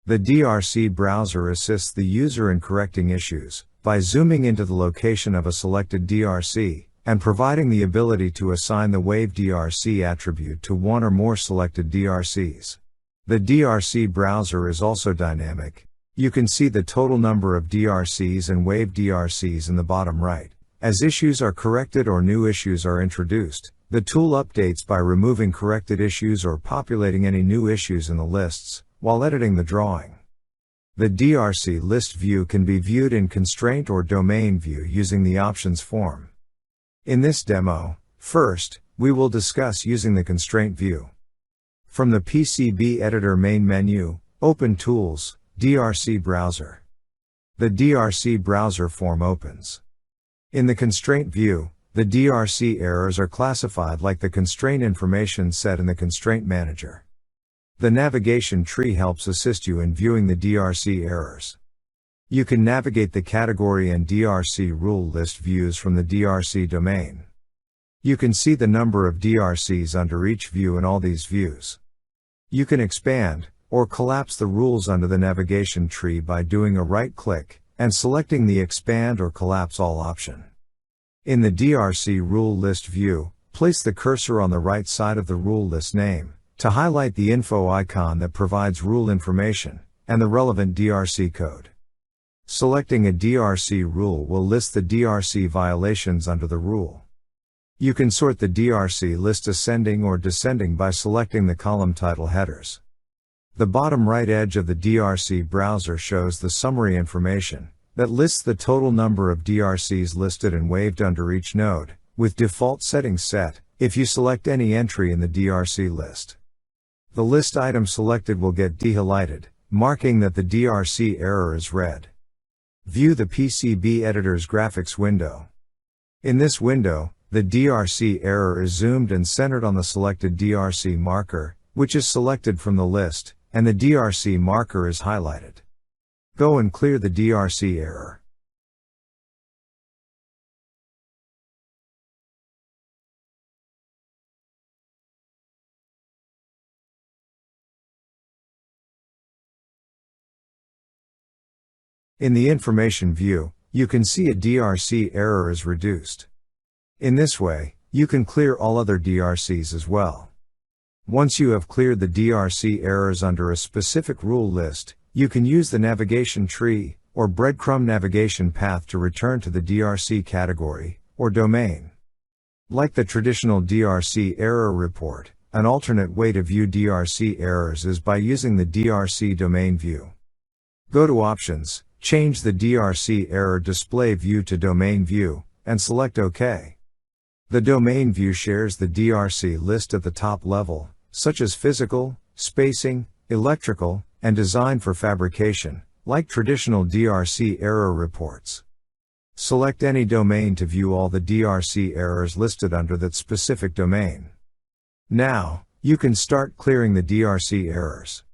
The DRC browser assists the user in correcting issues by zooming into the location of a selected DRC and providing the ability to assign the Wave DRC attribute to one or more selected DRCs. The DRC browser is also dynamic. You can see the total number of DRCs and Wave DRCs in the bottom right. As issues are corrected or new issues are introduced, the tool updates by removing corrected issues or populating any new issues in the lists, while editing the drawing. The DRC list view can be viewed in constraint or domain view using the options form. In this demo, first, we will discuss using the constraint view. From the PCB editor main menu, open Tools, DRC Browser. The DRC browser form opens. In the constraint view, the DRC errors are classified like the constraint information set in the constraint manager. The navigation tree helps assist you in viewing the DRC errors. You can navigate the category and DRC rule list views from the DRC domain. You can see the number of DRCs under each view in all these views. You can expand or collapse the rules under the navigation tree by doing a right-click and selecting the Expand or Collapse All option. In the DRC rule list view, place the cursor on the right side of the rule list name to highlight the info icon that provides rule information and the relevant DRC code. Selecting a DRC rule will list the DRC violations under the rule. You can sort the DRC list ascending or descending by selecting the column title headers. The bottom right edge of the DRC browser shows the summary information that lists the total number of DRCs listed and waved under each node, with default settings set, if you select any entry in the DRC list. The list item selected will get dehighlighted, marking that the DRC error is red. View the PCB editor's graphics window. In this window, the DRC error is zoomed and centered on the selected DRC marker, which is selected from the list, and the DRC marker is highlighted. Go and clear the DRC error. In the information view, you can see a DRC error is reduced. In this way, you can clear all other DRCs as well. Once you have cleared the DRC errors under a specific rule list, you can use the navigation tree or breadcrumb navigation path to return to the DRC category or domain. Like the traditional DRC error report, an alternate way to view DRC errors is by using the DRC domain view. Go to Options, change the DRC error display view to domain view, and select OK. The domain view shares the DRC list at the top level, such as physical, spacing, electrical, and design for fabrication, like traditional DRC error reports. Select any domain to view all the DRC errors listed under that specific domain. Now, you can start clearing the DRC errors.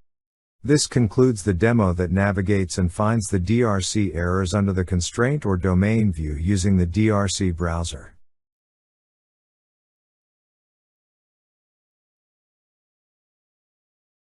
This concludes the demo that navigates and finds the DRC errors under the constraint or domain view using the DRC browser.